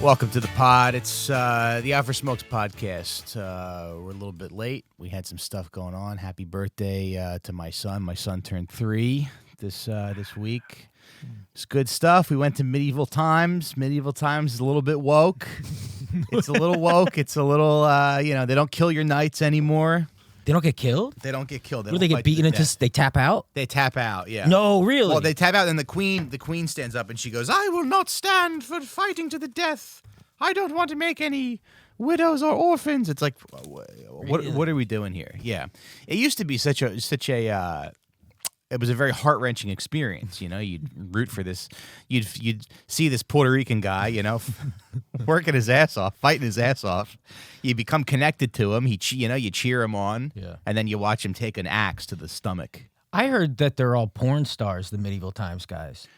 Welcome to the pod. It's the Out for Smokes podcast. We're a little bit late. We had some stuff going on. Happy birthday to my son. My son turned 3 this week. It's good stuff. We went to medieval times. Medieval times is a little bit woke. It's a little woke. It's a little, they don't kill your knights anymore. They don't get killed? They don't get killed. They get beaten into, they tap out? They tap out, yeah. No, really? Well, they tap out, and the queen stands up, and she goes, "I will not stand for fighting to the death. I don't want to make any widows or orphans." It's like, what are we doing here? Yeah. It used to be such a it was a very heart-wrenching experience, you know. You'd root for this. You'd see this Puerto Rican guy, you know, working his ass off, fighting his ass off. You become connected to him. You cheer him on, and then you watch him take an axe to the stomach. I heard that they're all porn stars, the medieval times guys.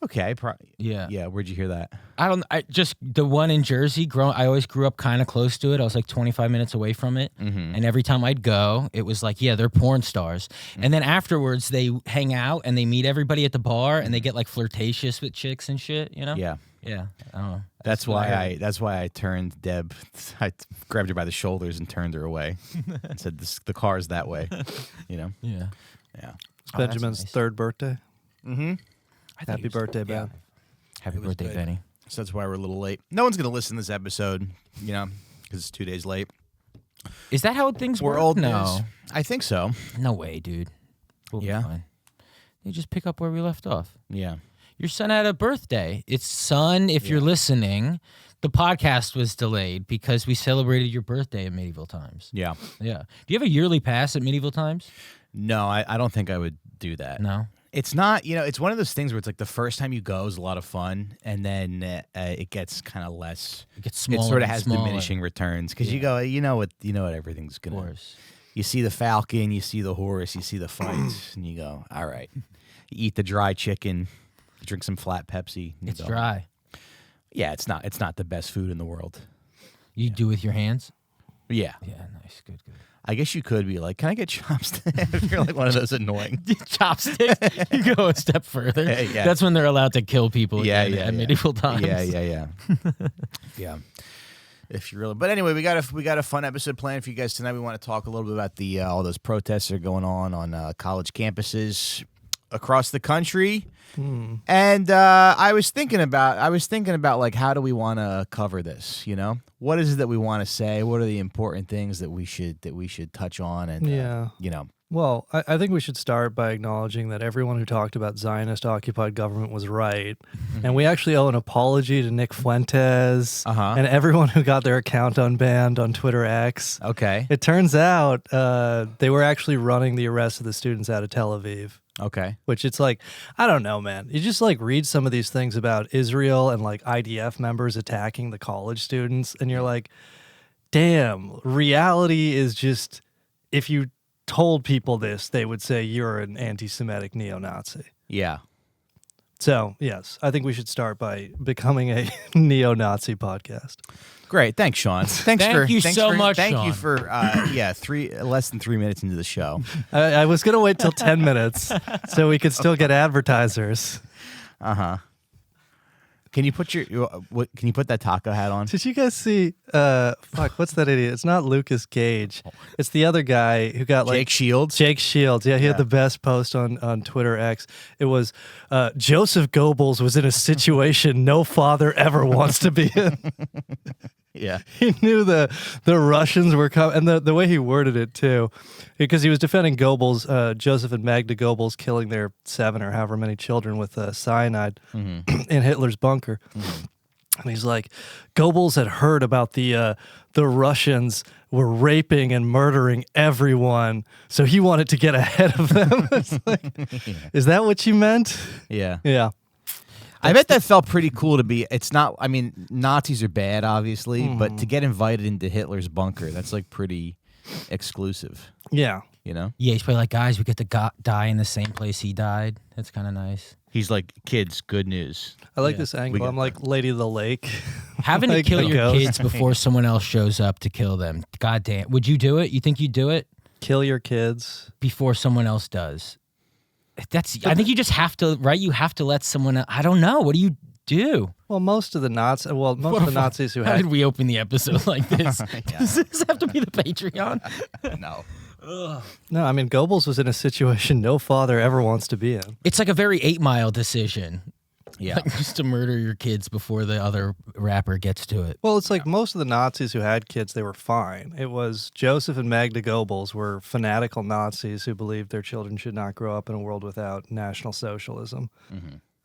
Okay, yeah. Where'd you hear that? I just the one in Jersey. I always grew up kind of close to it. I was like 25 minutes away from it, and every time I'd go, it was like, yeah, they're porn stars. And then afterwards, they hang out and they meet everybody at the bar, and they get like flirtatious with chicks and shit. You know? Yeah. I don't know. That's why I turned Deb. I grabbed her by the shoulders and turned her away, and said, "The car's that way." You know? Yeah. It's Benjamin's third birthday. Mm-hmm. Happy birthday, Ben. Happy birthday, Benny. So that's why we're a little late. No one's going to listen to this episode, you know, because it's 2 days late. Is that how things work? We're old No. news. I think so. No way, dude. We'll be fine. You just pick up where we left off. Yeah. Your son had a birthday. It's son, if you're listening, the podcast was delayed because we celebrated your birthday at Medieval Times. Yeah. Yeah. Do you have a yearly pass at Medieval Times? No, I don't think I would do that. No. It's not, it's one of those things where it's like the first time you go is a lot of fun, and then it gets kind of less. It gets smaller. It sort of has smaller. diminishing returns because you go, you know what everything's gonna. Of course. You see the falcon, you see the horse, you see the fights, and you go, all right. You eat the dry chicken, you drink some flat Pepsi. It's dry. Yeah, it's not the best food in the world. You do with your hands? Yeah. Yeah, nice, good. I guess you could be like, "Can I get chopsticks?" If you're like one of those annoying chopsticks. You go a step further. Yeah. That's when they're allowed to kill people. Yeah. Medieval times. Yeah. Yeah. If you really, but anyway, we got a fun episode planned for you guys tonight. We want to talk a little bit about the all those protests that are going on college campuses across the country. And I was thinking about like, how do we want to cover this? You know, what is it that we want to say? What are the important things that we should touch on? And Well, I think we should start by acknowledging that everyone who talked about Zionist-occupied government was right. And we actually owe an apology to Nick Fuentes and everyone who got their account unbanned on Twitter X. Okay. It turns out they were actually running the arrest of the students out of Tel Aviv. Okay. Which it's like, I don't know, man. You just like read some of these things about Israel and like IDF members attacking the college students, and you're like, damn, reality is just, if you told people this, they would say you're an anti-Semitic neo-Nazi. Yeah. So, yes, I think we should start by becoming a neo-Nazi podcast. Great. Thanks, Sean. Thank you so much, Thank Sean. you for, less than 3 minutes into the show. I was going to wait till 10 minutes so we could still get advertisers. Uh-huh. Can you put that taco hat on? Did you guys see, what's that idiot? It's not Lucas Gage. It's the other guy who got like... Jake Shields? Jake Shields. Yeah, he had the best post on Twitter X. It was, Joseph Goebbels was in a situation no father ever wants to be in. Yeah. He knew the Russians were coming, and the way he worded it too, because he was defending Goebbels, Joseph and Magda Goebbels killing their 7 or however many children with cyanide in Hitler's bunker. And he's like, Goebbels had heard about the Russians were raping and murdering everyone, so he wanted to get ahead of them. It's like, is that what you meant? Yeah. Yeah. I bet that felt pretty cool to be. It's not. I mean, Nazis are bad, obviously, but to get invited into Hitler's bunker, that's like pretty exclusive. Yeah. You know? Yeah, he's probably like, guys, we get to die in the same place he died. That's kind of nice. He's like, kids, good news. I like this angle. I'm like Lady of the Lake. Having Like to kill the your ghost. kids before someone else shows up to kill them. God damn. Would you do it? You think you'd do it? Kill your kids. Before someone else does. I think you just have to, right? You have to let someone, I don't know. What do you do. Well, most of the Nazis who How had did we open the episode like this? Yeah. Does this have to be the Patreon? No. no, I mean Goebbels was in a situation no father ever wants to be in. It's like a very 8 Mile decision. Yeah. Like just to murder your kids before the other rapper gets to it. Well, it's like most of the Nazis who had kids, they were fine. It was Joseph and Magda Goebbels were fanatical Nazis who believed their children should not grow up in a world without National Socialism.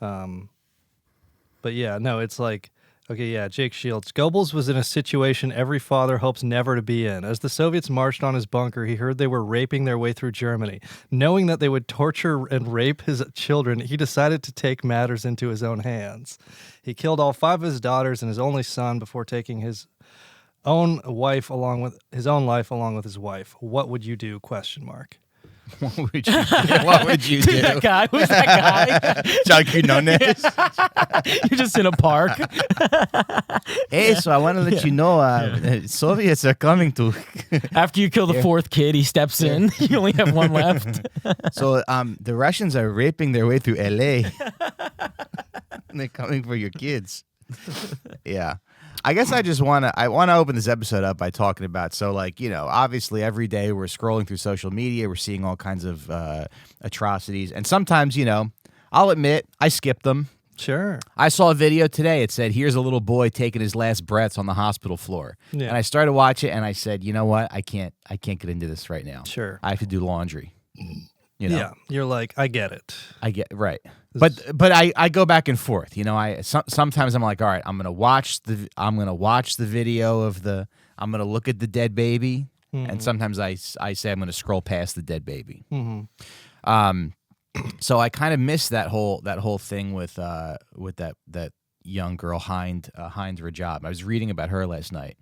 But yeah, no, it's like, okay, yeah, Jake Shields. Goebbels was in a situation every father hopes never to be in. As the Soviets marched on his bunker, he heard they were raping their way through Germany. Knowing that they would torture and rape his children, he decided to take matters into his own hands. He killed all 5 of his daughters and his only son before taking his own life along with his wife. What would you do? ? What would you do? What would you do? That guy? Who's that guy? John Quinones. You're just in a park. Hey, so I want to let you know, Soviets are coming to. After you kill the 4th kid, he steps in. You only have 1 left. So the Russians are raping their way through LA. And they're coming for your kids. Yeah. I guess I want to open this episode up by talking about, so like, you know, obviously every day we're scrolling through social media, we're seeing all kinds of atrocities, and sometimes, you know, I'll admit I skip them. Sure. I saw a video today. It said, here's a little boy taking his last breaths on the hospital floor. Yeah. And I started watching it and I said, you know what? I can't get into this right now. Sure. I have to do laundry. You know? Yeah, you're like, I get it. Right. But I go back and forth. You know, sometimes I'm like, all right, I'm gonna watch the video of I'm gonna look at the dead baby, and sometimes I say I'm gonna scroll past the dead baby. So I kind of missed that whole thing with that young girl Hind Rajab. I was reading about her last night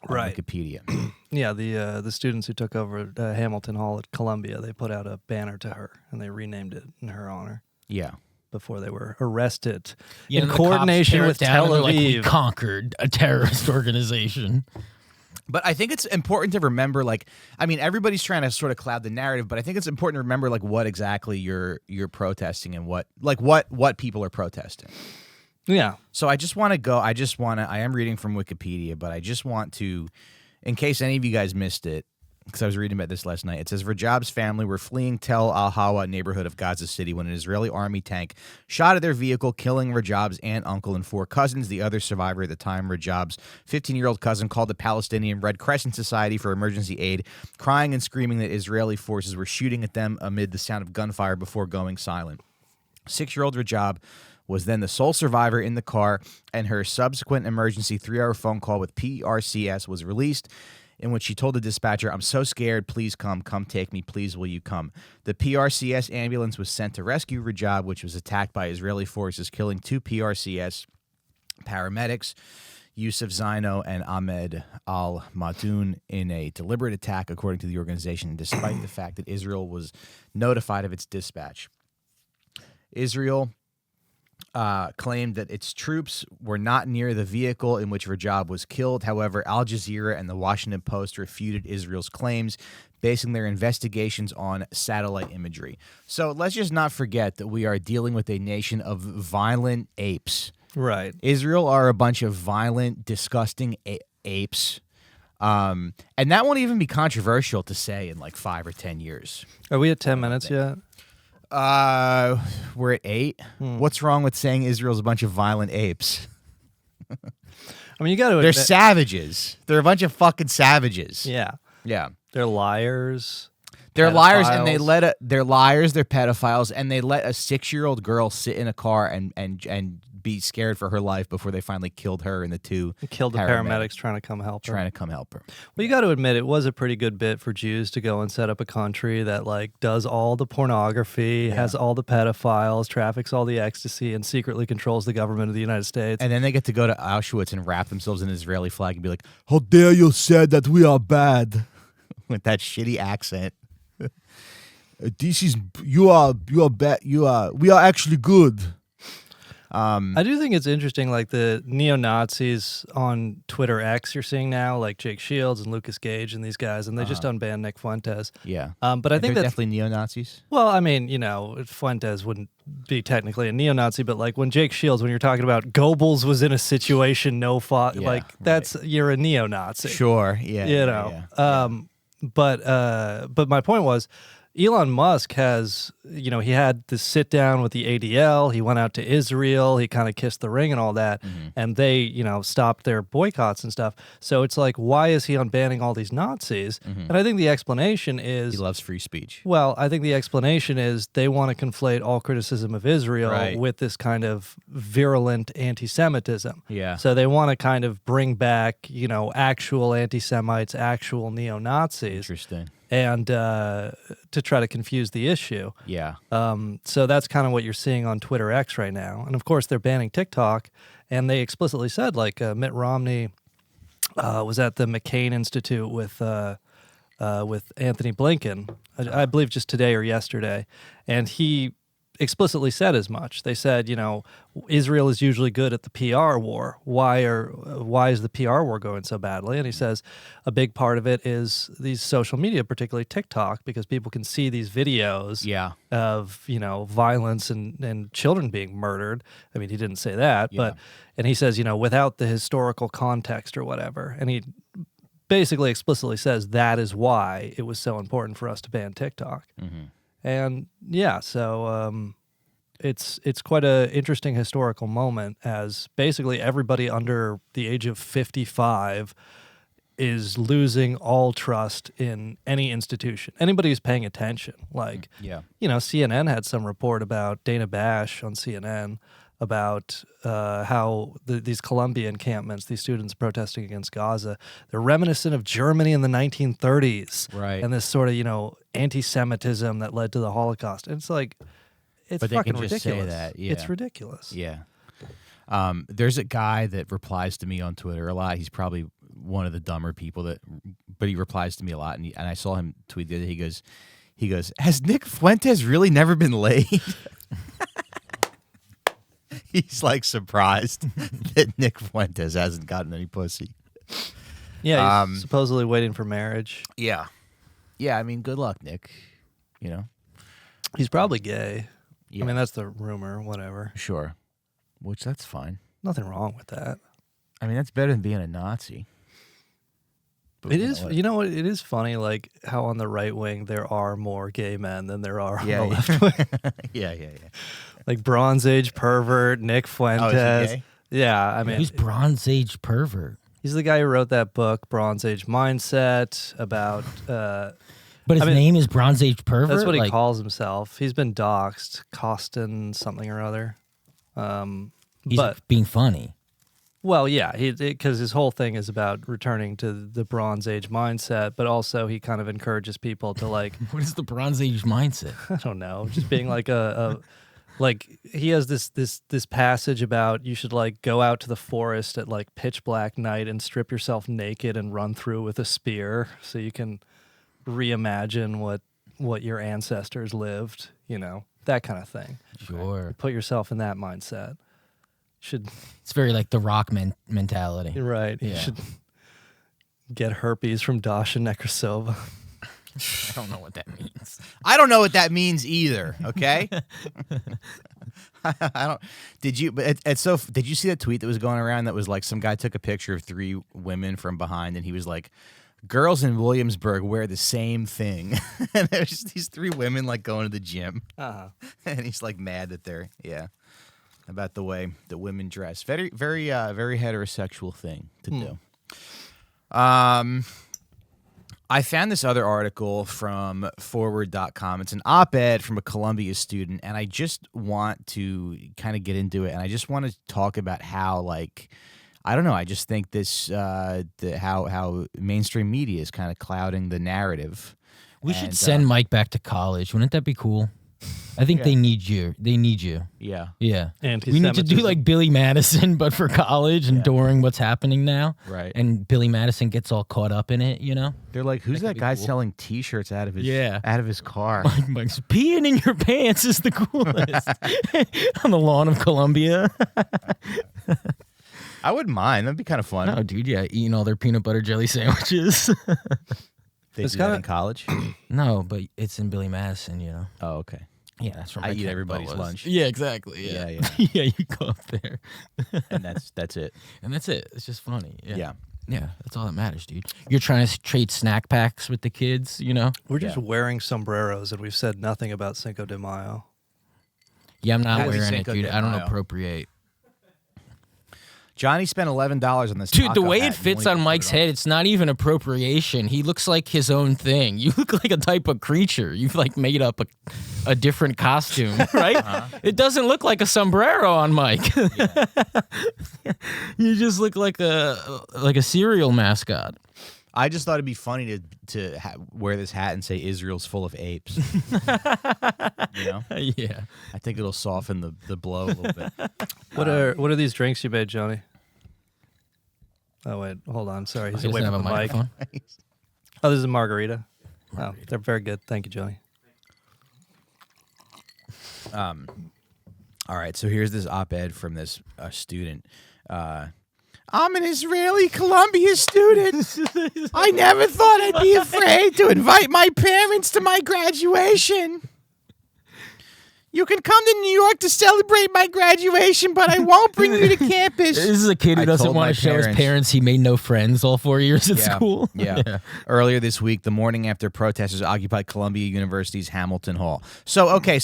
on Wikipedia. Yeah, the students who took over Hamilton Hall at Columbia, they put out a banner to her and they renamed it in her honor. Yeah. Before they were arrested In coordination with Tel Aviv. Like, we conquered a terrorist organization. But I think it's important to remember, like, I mean, everybody's trying to sort of cloud the narrative, but I think it's important to remember, like, what exactly you're protesting and what people are protesting. Yeah. So I am reading from Wikipedia, but I just want to, in case any of you guys missed it, because I was reading about this last night. It says Rajab's family were fleeing Tel Al-Hawa neighborhood of Gaza City when an Israeli army tank shot at their vehicle, killing Rajab's aunt, uncle, and 4 cousins. The other survivor at the time, Rajab's 15-year-old cousin, called the Palestinian Red Crescent Society for emergency aid, crying and screaming that Israeli forces were shooting at them amid the sound of gunfire before going silent. 6-year-old Rajab was then the sole survivor in the car, and her subsequent emergency 3-hour phone call with PRCS was released, in which she told the dispatcher, "I'm so scared, please come take me, please will you come?" The PRCS ambulance was sent to rescue Rajab, which was attacked by Israeli forces, killing 2 PRCS paramedics, Yusuf Zaino and Ahmed Al-Madoun, in a deliberate attack, according to the organization, despite the fact that Israel was notified of its dispatch. Israel claimed that its troops were not near the vehicle in which Rajab was killed. However, Al Jazeera and the Washington Post refuted Israel's claims, basing their investigations on satellite imagery. So let's just not forget that we are dealing with a nation of violent apes. Right. Israel are a bunch of violent, disgusting apes. And that won't even be controversial to say in like 5 or 10 years. Are we at 10 minutes yet? We're at 8. What's wrong with saying Israel's a bunch of violent apes? I mean, you got to. They're savages. They're a bunch of fucking savages. Yeah. Yeah. They're liars. They're liars, and pedophiles. they're liars. They're pedophiles, and they let a 6-year-old girl sit in a car and be scared for her life before they finally killed her and the 2 Killed the paramedics trying to come help her. Well, you got to admit, it was a pretty good bit for Jews to go and set up a country that like does all the pornography, has all the pedophiles, traffics all the ecstasy, and secretly controls the government of the United States. And then they get to go to Auschwitz and wrap themselves in an Israeli flag and be like, "How dare you say that we are bad?" With that shitty accent. This is we are actually good. I do think it's interesting, like the neo-Nazis on Twitter X you're seeing now, like Jake Shields and Lucas Gage and these guys, and they just unbanned Nick Fuentes. Yeah. But I think they're that's definitely neo-Nazis. well, I mean, Fuentes wouldn't be technically a neo-Nazi, but like when Jake Shields, when you're talking about Goebbels was in a situation, you're a neo-Nazi. Sure. Yeah. But my point was, Elon Musk has, he had this sit down with the ADL. He went out to Israel. He kind of kissed the ring and all that. And they, stopped their boycotts and stuff. So it's like, why is he unbanning all these Nazis? And I think the explanation is... He loves free speech. Well, I think the explanation is they want to conflate all criticism of Israel with this kind of virulent anti-Semitism. Yeah. So they want to kind of bring back, actual anti-Semites, actual neo-Nazis. Interesting. And to try to confuse the issue. Yeah. So that's kind of what you're seeing on Twitter X right now. And of course, they're banning TikTok. And they explicitly said, like, Mitt Romney was at the McCain Institute with Anthony Blinken, I believe just today or yesterday. And he explicitly said as much. They said, Israel is usually good at the PR war. Why is the PR war going so badly? And he says a big part of it is these social media, particularly TikTok, because people can see these videos of, violence and children being murdered. I mean, he didn't say that, and he says, without the historical context or whatever. And he basically explicitly says that is why it was so important for us to ban TikTok. And so it's quite an interesting historical moment, as basically everybody under the age of 55 is losing all trust in any institution. Anybody who's paying attention, like CNN had some report about Dana Bash on CNN about how these Columbia encampments, these students protesting against Gaza, they're reminiscent of Germany in the 1930s. Right. And this sort of, anti-Semitism that led to the Holocaust. And it's like, it's but fucking they can just ridiculous. say that. Yeah. It's ridiculous. Yeah. There's a guy that replies to me on Twitter a lot. He's probably one of the dumber people but he replies to me a lot. And I saw him tweet the other day. He goes, has Nick Fuentes really never been laid? He's like surprised that Nick Fuentes hasn't gotten any pussy. Yeah, he's supposedly waiting for marriage. Yeah. Yeah, I mean, good luck, Nick. He's probably gay. Yeah. I mean, that's the rumor, whatever. Sure. Which, that's fine. Nothing wrong with that. I mean, that's better than being a Nazi. But it is, what? It is funny, like, how on the right wing there are more gay men than there are on the left wing. Yeah. Like Bronze Age pervert, Nick Fuentes. Oh, is he gay? Yeah, I mean. Who's Bronze Age pervert? He's the guy who wrote that book, Bronze Age Mindset, about... but his name is Bronze Age pervert? That's what he calls himself. He's been doxxed, Costin something or other. He's being funny. Well, yeah, because his whole thing is about returning to the Bronze Age mindset, but also he kind of encourages people to like... What is the Bronze Age mindset? I don't know, just being like like he has this passage about you should like go out to the forest at like pitch black night and strip yourself naked and run through with a spear so you can reimagine what your ancestors lived, that kind of thing. Sure. Put yourself in that mindset. It's very like the Rock mentality. Right. Yeah. You should get herpes from Dasha Nekrasova. I don't know what that means. I don't know what that means either. Okay. I don't. Did you? But did you see that tweet that was going around that was like some guy took a picture of 3 women from behind and he was like, "Girls in Williamsburg wear the same thing," and there's just these 3 women like going to the gym, and he's like mad that they're about the way the women dress. Very, very, very heterosexual thing to do. I found this other article from forward.com. It's an op-ed from a Columbia student, and I just want to kind of get into it, and I just want to talk about how, like, I don't know, I just think this, how mainstream media is kind of clouding the narrative. We should send Mike back to college. Wouldn't that be cool? I think they need you. They need you. Yeah. Yeah. We need to do Anti-Semitism. like Billy Madison, but for college and during what's happening now. Right. And Billy Madison gets all caught up in it, you know? They're like, who's that guy selling T-shirts out of his car? Mike's peeing in your pants is the coolest. On the lawn of Columbia. I wouldn't mind. That'd be kind of fun. No, dude, yeah, eating all their peanut butter jelly sandwiches. They It's do that kinda- in college. No, but it's in Billy Madison, you know? Oh, okay. Yeah, that's where I my eat camp everybody's was. lunch. Yeah, exactly. Yeah, Yeah. yeah, you go up there. And that's it. And that's it. It's just funny. Yeah. Yeah, that's all that matters, dude. You're trying to trade snack packs with the kids, you know? We're just wearing sombreros, and we've said nothing about Cinco de Mayo. Yeah, I'm not Happy wearing it, Cinco dude. de I don't Mayo. appropriate. Johnny spent $11 on this. Dude, the taco way hat it and fits won't on even Mike's put it head, it's not even appropriation. He looks like his own thing. You look like a type of creature. You've like made up a different costume, right? It doesn't look like a sombrero on Mike. You just look like a cereal mascot. I just thought it'd be funny to wear this hat and say Israel's full of apes. You know? Yeah. I think it'll soften the blow a little bit. What are these drinks you made, Johnny? Oh wait, hold on. Sorry, he's He away doesn't from have a the mic. microphone. Oh, this is a margarita. Oh, they're very good. Thank you, Johnny. All right, so here's this op-ed from this student. I'm an Israeli Columbia student. I never thought I'd be afraid to invite my parents to my graduation. You can come to New York to celebrate my graduation, but I won't bring you to campus. This is a kid who I doesn't told want my to show his parents. parents he made no friends all 4 years at school. Yeah. Earlier this week, the morning after protesters occupied Columbia University's Hamilton Hall. So, okay,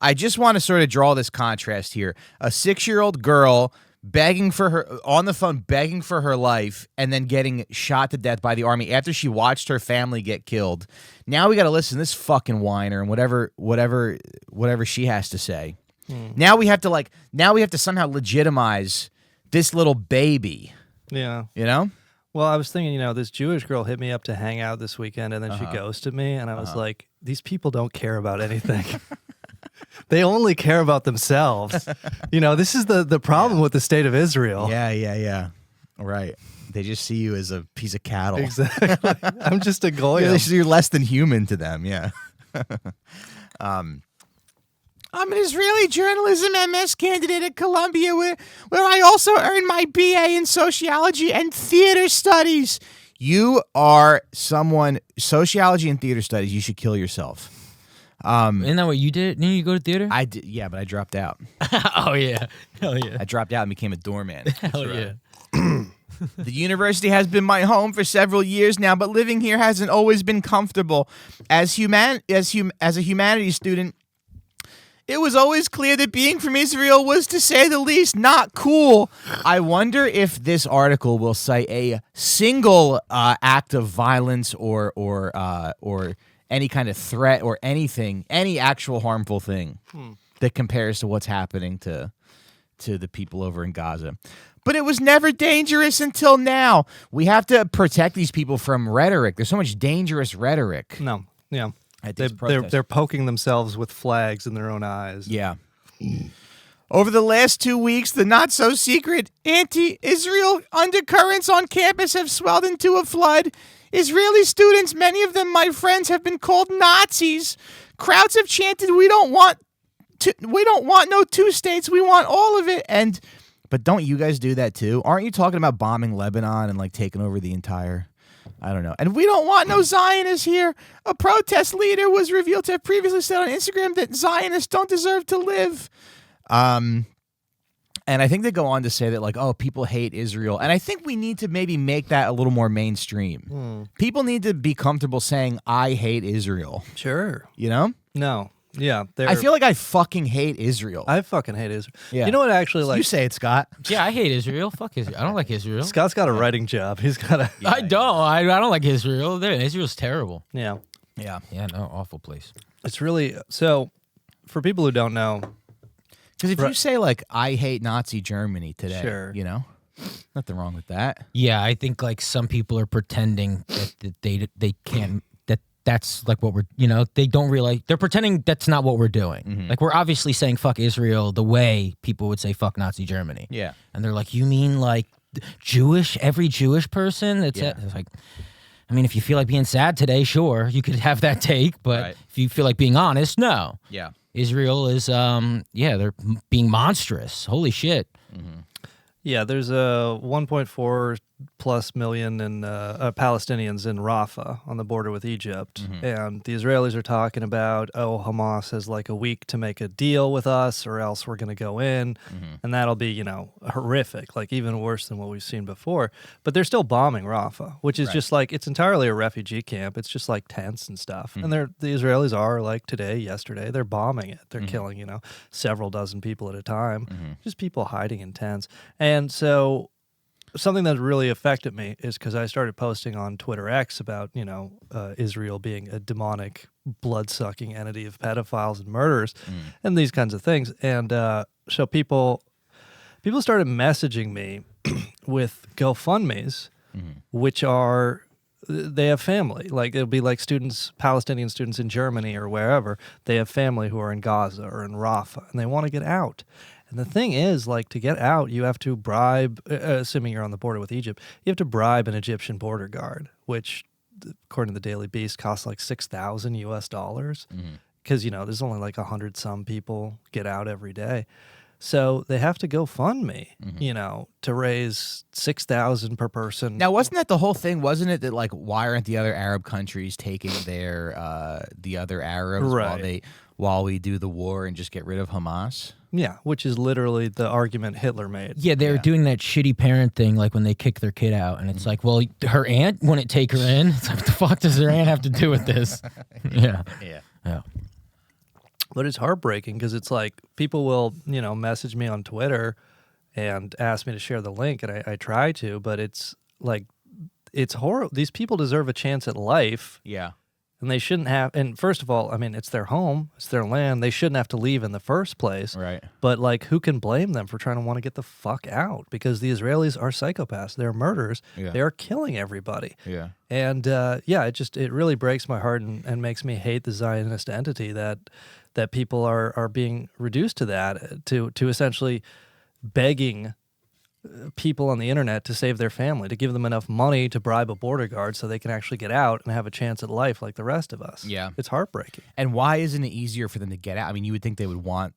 I just want to sort of draw this contrast here. A 6-year-old girl begging for her life and then getting shot to death by the army after she watched her family get killed. Now we got to listen to this fucking whiner and whatever she has to say. Now we have to somehow legitimize this little baby, Yeah. you know? Well, I was thinking, this Jewish girl hit me up to hang out this weekend, and then she ghosted me, and I was like, these people don't care about anything. They only care about themselves. This is the problem with the state of Israel. Yeah. Right. They just see you as a piece of cattle. Exactly. I'm just a goy. You're less than human to them, yeah. I'm an Israeli journalism MS candidate at Columbia where I also earned my BA in sociology and theater studies. You are sociology and theater studies, you should kill yourself. Isn't that what you did? Didn't you go to theater? I did, yeah, but I dropped out. Oh, yeah. Hell yeah. I dropped out and became a doorman. Hell yeah. The university has been my home for several years now, but living here hasn't always been comfortable. As a humanities student, it was always clear that being from Israel was, to say the least, not cool. I wonder if this article will cite a single act of violence or any kind of threat or anything, any actual harmful thing that compares to what's happening to the people over in Gaza. But it was never dangerous until now. We have to protect these people from rhetoric. There's so much dangerous rhetoric. No, yeah. At these protests. They're poking themselves with flags in their own eyes. Yeah. Over the last 2 weeks, the not-so-secret anti-Israel undercurrents on campus have swelled into a flood. Israeli students, many of them my friends, have been called Nazis. Crowds have chanted, we don't want no two states, we want all of it. But don't you guys do that too? Aren't you talking about bombing Lebanon and taking over the entire... I don't know. And we don't want no Zionists here. A protest leader was revealed to have previously said on Instagram that Zionists don't deserve to live. And I think they go on to say that people hate Israel. And I think we need to maybe make that a little more mainstream. People need to be comfortable saying, I hate Israel. Sure. You know? No. Yeah. I feel like I fucking hate Israel. I fucking hate Israel. Yeah. You know what actually You say it, Scott. Yeah, I hate Israel. Fuck Israel. I don't like Israel. Scott's got a writing job. He's got a... I don't. I don't like Israel. Israel's terrible. Yeah. Yeah. Yeah, no, awful place. It's really... So, for people who don't know... Because if you say, I hate Nazi Germany today, Sure. Nothing wrong with that. Yeah, I think some people are pretending that they can't, that that's like what we're, they don't realize, they're pretending that's not what we're doing. Like we're obviously saying fuck Israel the way people would say fuck Nazi Germany. Yeah. And they're like, you mean like every Jewish person? It's like, I mean, if you feel like being sad today, sure, you could have that take, but if you feel like being honest, no. Yeah. Israel is, they're being monstrous. Holy shit. Yeah, there's a 1.4 plus million in Palestinians in Rafah on the border with Egypt. And the Israelis are talking about, Hamas has like a week to make a deal with us or else we're going to go in. And that'll be, horrific, like even worse than what we've seen before. But they're still bombing Rafah, which is just like, it's entirely a refugee camp. It's just like tents and stuff. And the Israelis are like yesterday, they're bombing it. They're killing, several dozen people at a time, just people hiding in tents. And so something that really affected me is because I started posting on Twitter X about, Israel being a demonic, blood-sucking entity of pedophiles and murderers and these kinds of things. And so people started messaging me with GoFundMes, which are, they have family. Like it'll be like Palestinian students in Germany or wherever. They have family who are in Gaza or in Rafah, and they want to get out. And the thing is, like, to get out, you have to bribe, assuming you're on the border with Egypt, you have to bribe an Egyptian border guard, which, according to the Daily Beast, costs like $6,000 US. Because, there's only like 100 some people get out every day. So they have to GoFundMe, to raise $6,000 per person. Now, wasn't that the whole thing? Wasn't it that, like, why aren't the other Arab countries taking their the other Arabs while we do the war and just get rid of Hamas? Yeah, which is literally the argument Hitler made. Yeah, they're doing that shitty parent thing, like when they kick their kid out, and it's like, well, her aunt wouldn't take her in. It's like, what the fuck does her aunt have to do with this? Yeah. But it's heartbreaking because it's like people will, message me on Twitter and ask me to share the link, and I try to, but it's like, it's horrible. These people deserve a chance at life. Yeah. And they shouldn't have, and first of all, I mean, it's their home, it's their land. They shouldn't have to leave in the first place. Right. But, like, who can blame them for trying to want to get the fuck out? Because the Israelis are psychopaths. They're murderers. Yeah. They are killing everybody. Yeah. And, it really breaks my heart and makes me hate the Zionist entity that people are being reduced to that, to essentially begging people on the internet to save their family, to give them enough money to bribe a border guard so they can actually get out and have a chance at life like the rest of us. Yeah. It's heartbreaking. And why isn't it easier for them to get out? I mean, you would think they would want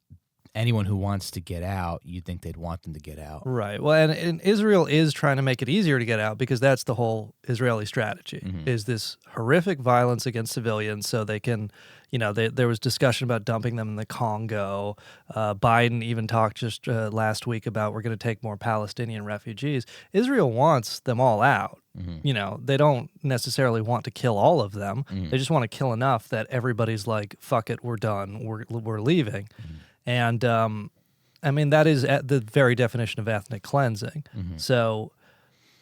anyone who wants to get out, you'd think they'd want them to get out. Right. Well, and Israel is trying to make it easier to get out because that's the whole Israeli strategy, is this horrific violence against civilians so they can, there was discussion about dumping them in the Congo. Biden even talked just last week about we're going to take more Palestinian refugees. Israel wants them all out. They don't necessarily want to kill all of them. They just want to kill enough that everybody's like, fuck it, we're done. We're leaving. And, I mean, that is the very definition of ethnic cleansing. So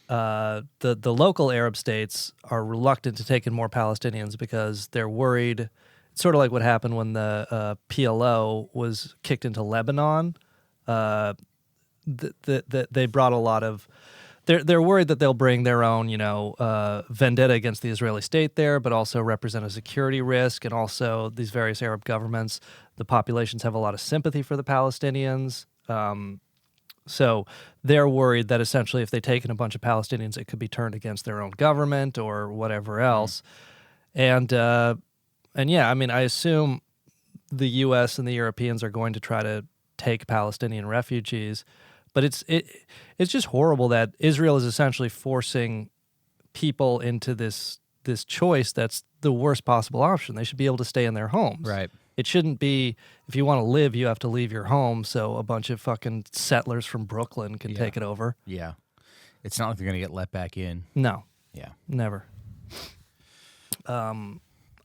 the local Arab states are reluctant to take in more Palestinians because they're worried. It's sort of like what happened when the PLO was kicked into Lebanon. They brought a lot of... They're worried that they'll bring their own, vendetta against the Israeli state there, but also represent a security risk. And also these various Arab governments, the populations have a lot of sympathy for the Palestinians. So they're worried that essentially if they take in a bunch of Palestinians, it could be turned against their own government or whatever else. And yeah, I mean, I assume the U.S. and the Europeans are going to try to take Palestinian refugees. But it's just horrible that Israel is essentially forcing people into this choice that's the worst possible option. They should be able to stay in their homes. Right. It shouldn't be, if you want to live, you have to leave your home so a bunch of fucking settlers from Brooklyn can take it over. Yeah. It's not like they're going to get let back in. No. Yeah. Never. I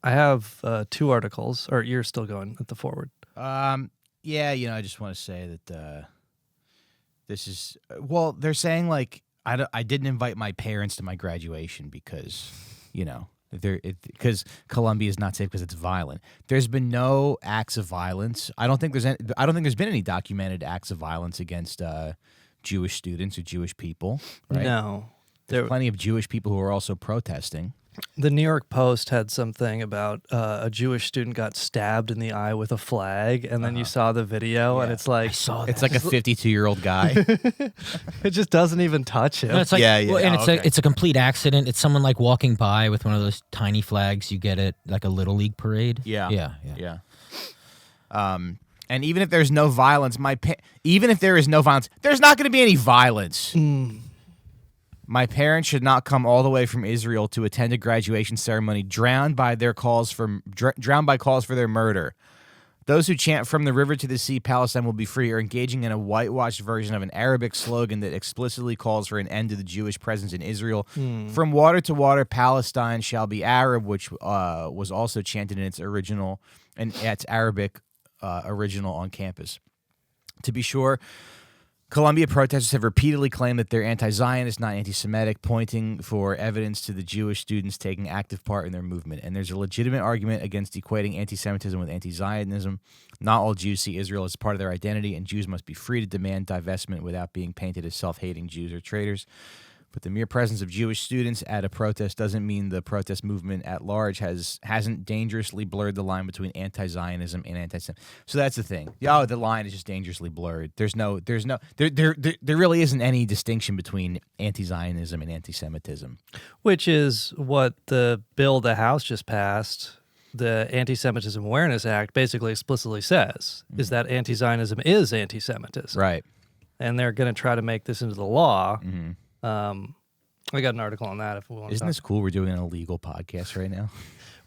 have 2 articles, or you're still going at the forward. Yeah, I just want to say that this is, well, they're saying, like, I didn't invite my parents to my graduation because, because Columbia is not safe because it's violent. There's been no acts of violence. I don't think there's been any documented acts of violence against Jewish students or Jewish people. Right? No. There's plenty of Jewish people who are also protesting. The New York Post had something about a Jewish student got stabbed in the eye with a flag, and then you saw the video, and it's like I saw that. It's like a 52-year-old guy. it just doesn't even touch him. No, it's like, Yeah, yeah. well, and Oh, okay. it's a complete accident. It's someone like walking by with one of those tiny flags you get at like a little league parade. Yeah. And even if there's no violence, even if there is no violence, there's not going to be any violence. My parents should not come all the way from Israel to attend a graduation ceremony, drowned by calls for their murder. Those who chant "From the river to the sea, Palestine will be free" are engaging in a whitewashed version of an Arabic slogan that explicitly calls for an end to the Jewish presence in Israel. From water to water, Palestine shall be Arab, which was also chanted in its Arabic original on campus. To be sure, Columbia protesters have repeatedly claimed that they're anti-Zionist, not anti-Semitic, pointing for evidence to the Jewish students taking active part in their movement. And there's a legitimate argument against equating anti-Semitism with anti-Zionism. Not all Jews see Israel as part of their identity, and Jews must be free to demand divestment without being painted as self-hating Jews or traitors. But the mere presence of Jewish students at a protest doesn't mean the protest movement at large hasn't dangerously blurred the line between anti-Zionism and anti-Semitism. So that's the thing. The line is just dangerously blurred. There really isn't any distinction between anti-Zionism and anti-Semitism. Which is what the bill the House just passed, the Anti-Semitism Awareness Act, basically explicitly says, is that anti-Zionism is anti-Semitism. Right. And they're going to try to make this into the law. I got an article on that if we want to Isn't this cool? We're doing an illegal podcast right now.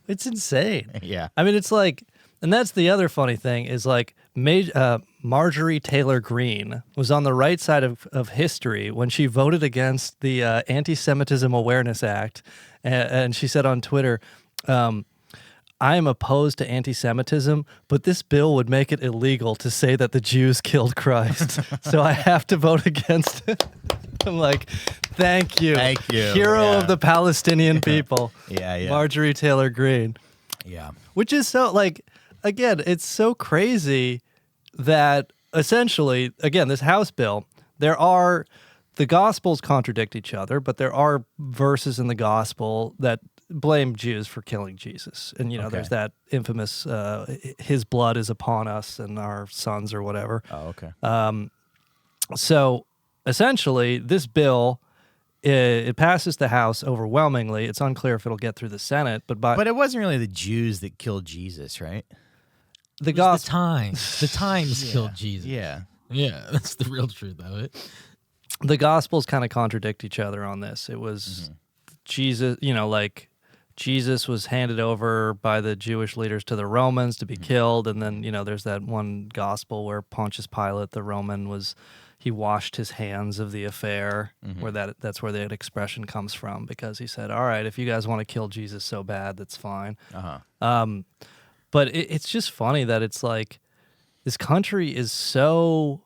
It's insane. Yeah. I mean, it's like, and that's the other funny thing is like Marjorie Taylor Greene was on the right side of history when she voted against the Anti-Semitism Awareness Act. And she said on Twitter, I am opposed to anti-Semitism, but this bill would make it illegal to say that the Jews killed Christ. So I have to vote against it. I'm like, thank you. Thank you. Hero of the Palestinian people. Yeah. Marjorie Taylor Greene. Yeah. Which is so, like, again, it's so crazy that essentially, again, this House bill, the Gospels contradict each other, but there are verses in the Gospel that blame Jews for killing Jesus. And, there's that infamous, his blood is upon us and our sons or whatever. Oh, okay. So essentially, this bill, it passes the House overwhelmingly. It's unclear if it'll get through the Senate, but it wasn't really the Jews that killed Jesus, right? The times killed Jesus. Yeah. Yeah, that's the real truth of it. The Gospels kind of contradict each other on this. It was Jesus, Jesus was handed over by the Jewish leaders to the Romans to be killed, and then, there's that one gospel where Pontius Pilate, the Roman, he washed his hands of the affair, where that's where that expression comes from, because he said, all right, if you guys want to kill Jesus so bad, that's fine. But it's just funny that it's like this country is so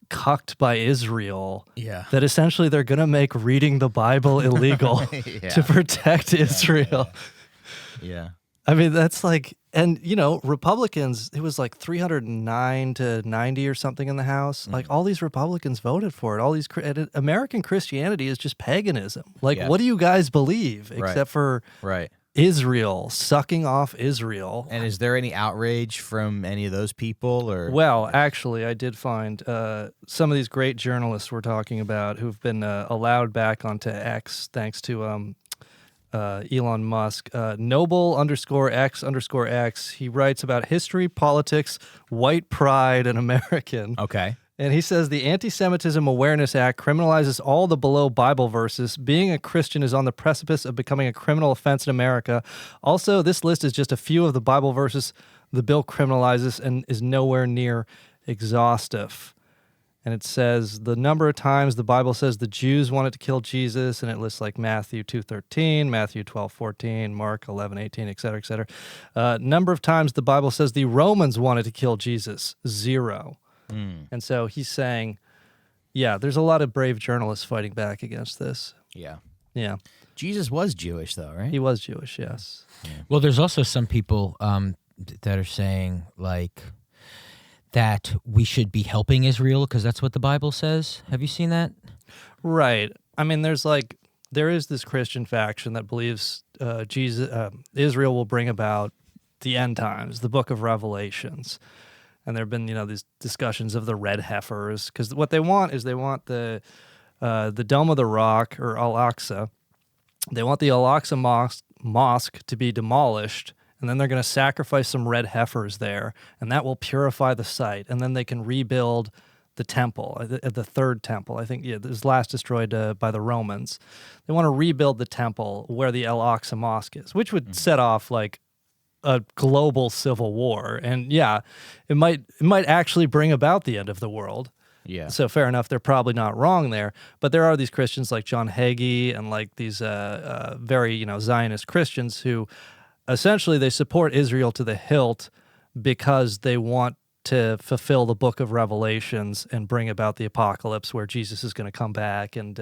cucked by Israel that essentially they're going to make reading the Bible illegal to protect Israel. Yeah. I mean, that's like, and Republicans, it was like 309 to 90 or something in the House. Like all these Republicans voted for it. All these American Christianity is just paganism. Like, what do you guys believe except for Israel, sucking off Israel? And is there any outrage from any of those people? Or Well, actually, I did find some of these great journalists we're talking about who've been allowed back onto X thanks to Elon Musk. Noble_X_X. He writes about history, politics, white pride, and American. Okay. And he says the Anti-Semitism Awareness Act criminalizes all the below Bible verses. Being a Christian is on the precipice of becoming a criminal offense in America. Also, this list is just a few of the Bible verses the bill criminalizes and is nowhere near exhaustive. And it says the number of times the Bible says the Jews wanted to kill Jesus, and it lists like Matthew 2:13, Matthew 12:14, Mark 11:18, et cetera, et cetera. Number of times the Bible says the Romans wanted to kill Jesus, 0. And so he's saying, there's a lot of brave journalists fighting back against this. Yeah. Jesus was Jewish, though, right? He was Jewish, yes. Yeah. Well, there's also some people that are saying, like, that we should be helping Israel because that's what the Bible says. Have you seen that? Right. I mean, there's like, there is this Christian faction that believes Israel will bring about the end times, the Book of Revelations. And there have been, these discussions of the red heifers, because what they want is the Dome of the Rock, or Al-Aqsa. They want the Al-Aqsa mosque to be demolished, and then they're going to sacrifice some red heifers there, and that will purify the site, and then they can rebuild the temple, the third temple. I think it was last destroyed by the Romans. They want to rebuild the temple where the Al-Aqsa mosque is, which would set off like a global civil war, and it might actually bring about the end of the world. Yeah. So fair enough, they're probably not wrong there. But there are these Christians like John Hagee and like these very Zionist Christians who essentially they support Israel to the hilt because they want to fulfill the Book of Revelations and bring about the apocalypse where Jesus is going to come back and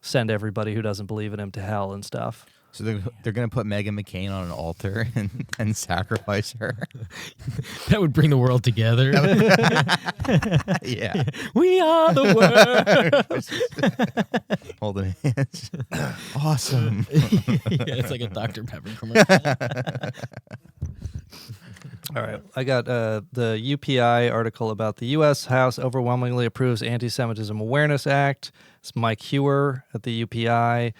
send everybody who doesn't believe in him to hell and stuff. So they're going to put Meghan McCain on an altar and sacrifice her. That would bring the world together. Yeah. We are the world. Holding hands. Awesome. It's like a Dr. Pepper commercial. All right. I got the UPI article about the U.S. House overwhelmingly approves Anti-Semitism Awareness Act. It's Mike Hewer at the UPI.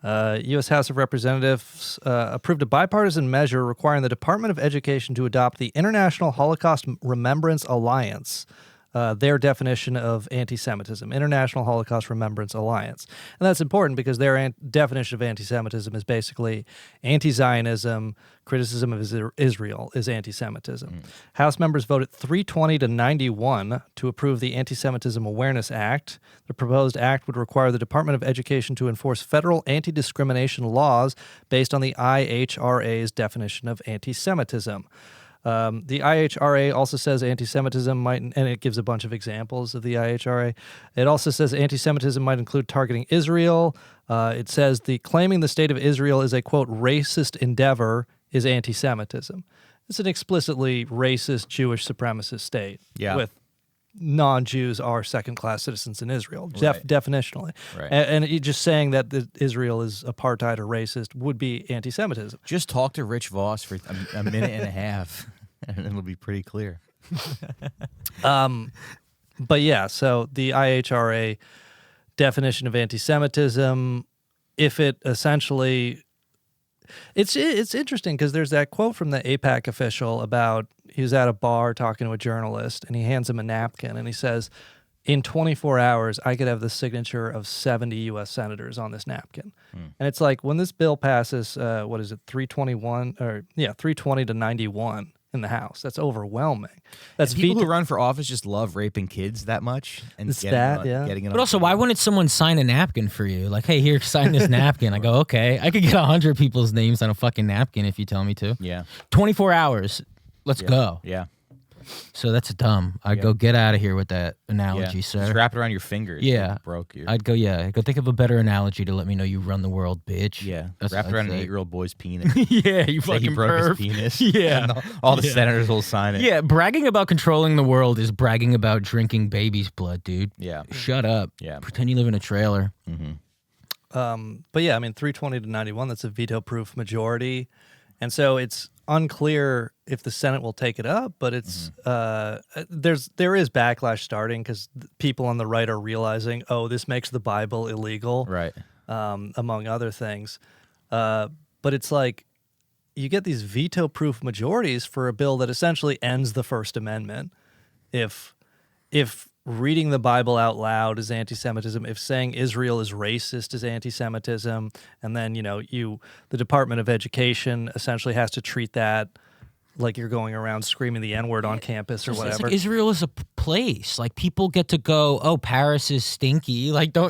U.S. House of Representatives approved a bipartisan measure requiring the Department of Education to adopt the International Holocaust Remembrance Alliance, their definition of anti-Semitism, International Holocaust Remembrance Alliance. And that's important because their definition of anti-Semitism is basically anti-Zionism, criticism of Israel is anti-Semitism. House members voted 320 to 91 to approve the Anti-Semitism Awareness Act. The proposed act would require the Department of Education to enforce federal anti-discrimination laws based on the IHRA's definition of anti-Semitism. The IHRA also says anti-Semitism might, and it gives a bunch of examples of the IHRA. It also says anti-Semitism might include targeting Israel. It says claiming the state of Israel is a, quote, racist endeavor is anti-Semitism. It's an explicitly racist Jewish supremacist state with non-Jews are second-class citizens in Israel, definitionally. Right. And just saying that Israel is apartheid or racist would be anti-Semitism. Just talk to Rich Voss for a minute and a half, and it'll be pretty clear. But yeah, so the IHRA definition of anti-Semitism, if it essentially... It's interesting because there's that quote from the AIPAC official about he was at a bar talking to a journalist and he hands him a napkin and he says, in 24 hours, I could have the signature of 70 U.S. senators on this napkin. And it's like when this bill passes, 320 to 91 in the House. That's overwhelming. That's people who run for office just love raping kids that much and getting it. But also, why wouldn't someone sign a napkin for you? Like, hey, here, sign this napkin. I go, okay, I could get 100 people's names on a fucking napkin if you tell me to. Yeah. 24 hours. Let's go. Yeah. So that's dumb. I'd go get out of here with that analogy, sir. Just wrap it around your fingers. Yeah. It broke you. I'd go think of a better analogy to let me know you run the world, bitch. Yeah. That's wrap it around an 8-year-old boy's penis. Yeah, you Say fucking he broke perv. his penis. Yeah. And all the senators will sign it. Yeah, bragging about controlling the world is bragging about drinking baby's blood, dude. Yeah. Shut up. Yeah. Pretend you live in a trailer. But yeah, I mean, 320 to 91, that's a veto-proof majority. And so it's unclear if the Senate will take it up, but it's there is backlash starting because people on the right are realizing, oh, this makes the Bible illegal, Right. Among other things. But it's like you get these veto-proof majorities for a bill that essentially ends the First Amendment. If reading the Bible out loud is anti-Semitism, if saying Israel is racist is anti-Semitism, and then, the Department of Education essentially has to treat that like you're going around screaming the N-word on campus or whatever. It's like Israel is a place. Like, people get to go, oh, Paris is stinky. Like, no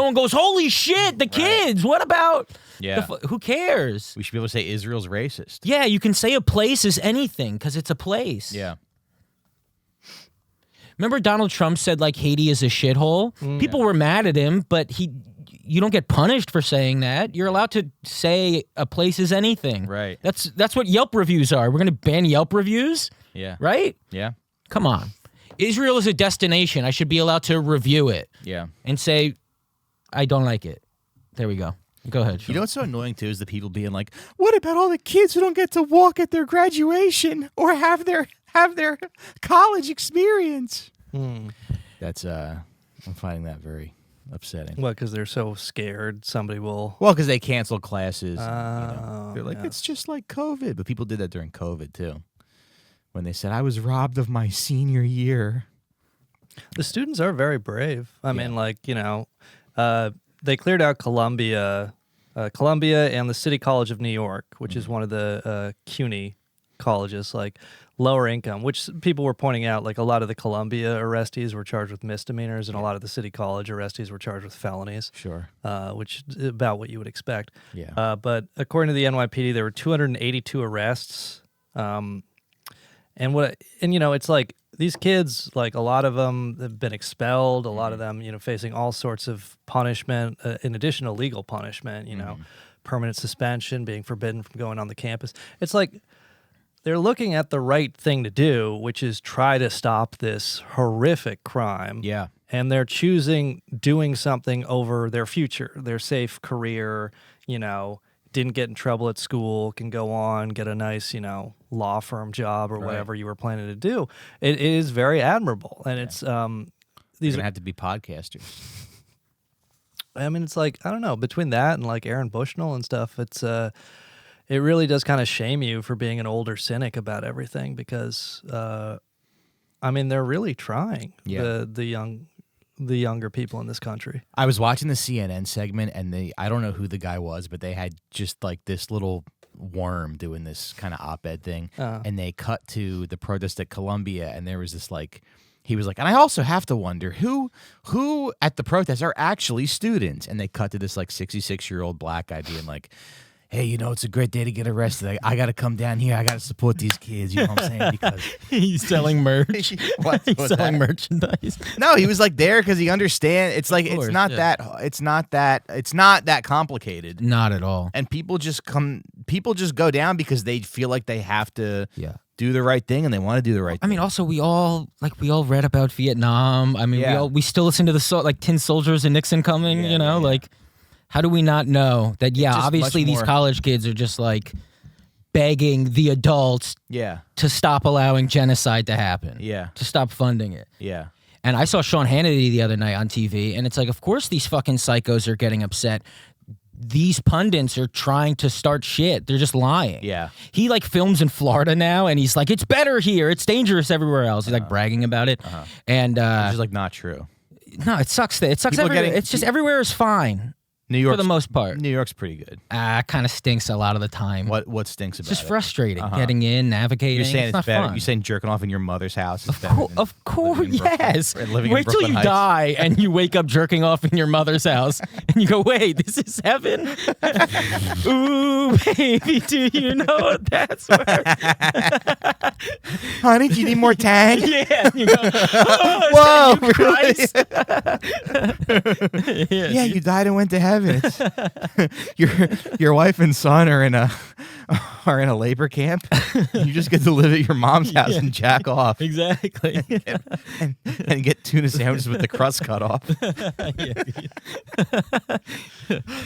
one goes, holy shit, the kids. What about... Yeah. Who cares? We should be able to say Israel's racist. Yeah, you can say a place is anything because it's a place. Yeah. Remember Donald Trump said, like, Haiti is a shithole? People were mad at him, but you don't get punished for saying that. You're allowed to say a place is anything. Right. That's what Yelp reviews are. We're going to ban Yelp reviews? Yeah. Right? Yeah. Come on. Israel is a destination. I should be allowed to review it. Yeah. And say, I don't like it. There we go. Go ahead, Sean. You know what's so annoying too is the people being like, "What about all the kids who don't get to walk at their graduation or have their college experience?" That's I'm finding that very upsetting. What? Because they're so scared somebody will. Well, because they canceled classes. They're like, it's just like COVID, but people did that during COVID too, when they said I was robbed of my senior year. The students are very brave. I mean, like, they cleared out Columbia and the City College of New York, which is one of the CUNY colleges, like lower income, which people were pointing out, like a lot of the Columbia arrestees were charged with misdemeanors and a lot of the City College arrestees were charged with felonies. Sure. Which is about what you would expect. Yeah. But according to the NYPD, there were 282 arrests. And it's like these kids, like a lot of them have been expelled, a lot of them, facing all sorts of punishment, in addition to legal punishment, permanent suspension, being forbidden from going on the campus. It's like they're looking at the right thing to do, which is try to stop this horrific crime. Yeah. And they're choosing doing something over their future, their safe career, didn't get in trouble at school, can go on, get a nice, law firm job or whatever you were planning to do. It is very admirable. And it's these are going to have to be podcasters. I mean, it's like, I don't know, between that and like Aaron Bushnell and stuff, it's it really does kind of shame you for being an older cynic about everything because I mean, they're really trying, the younger people in this country. I was watching the CNN segment, and I don't know who the guy was, but they had just like this little worm doing this kind of op-ed thing, and they cut to the protest at Columbia, and there was this like, he was like, and I also have to wonder who at the protest are actually students, and they cut to this like 66-year-old black guy being like, hey, it's a great day to get arrested. I got to come down here. I got to support these kids. You know what I'm saying? Because he's selling merch. He's selling merchandise. No, he was like there because he understands. It's like course, it's not that complicated. Not at all. And people just go down because they feel like they have to do the right thing and they want to do the right thing. I mean, also we all read about Vietnam. I mean, we still listen to the tin soldiers and Nixon coming. Like. How do we not know that, obviously these college kids are just like begging the adults to stop allowing genocide to happen. Yeah. To stop funding it. Yeah. And I saw Sean Hannity the other night on TV, and it's like, of course these fucking psychos are getting upset. These pundits are trying to start shit. They're just lying. Yeah. He like films in Florida now, and he's like, it's better here. It's dangerous everywhere else. He's like bragging about it. And which is like not true. No, it sucks. It sucks everywhere. It's just everywhere is fine. New York, for the most part. New York's pretty good. Kind of stinks a lot of the time. What stinks about it? It's just frustrating. Getting in, navigating. You're saying it's not better. fun. You're saying jerking off in your mother's house is better. Of course, yes. Wait till you Heights. die and you wake up jerking off in your mother's house and you go, wait, this is heaven? Ooh, baby, do you know what that's worth? Honey, do you need more tang? Yeah. You go, oh, whoa, Christ. Yeah, you died and went to heaven. Your wife and son are in a labor camp. You just get to live at your mom's house and jack off. Exactly. and get tuna sandwiches with the crust cut off.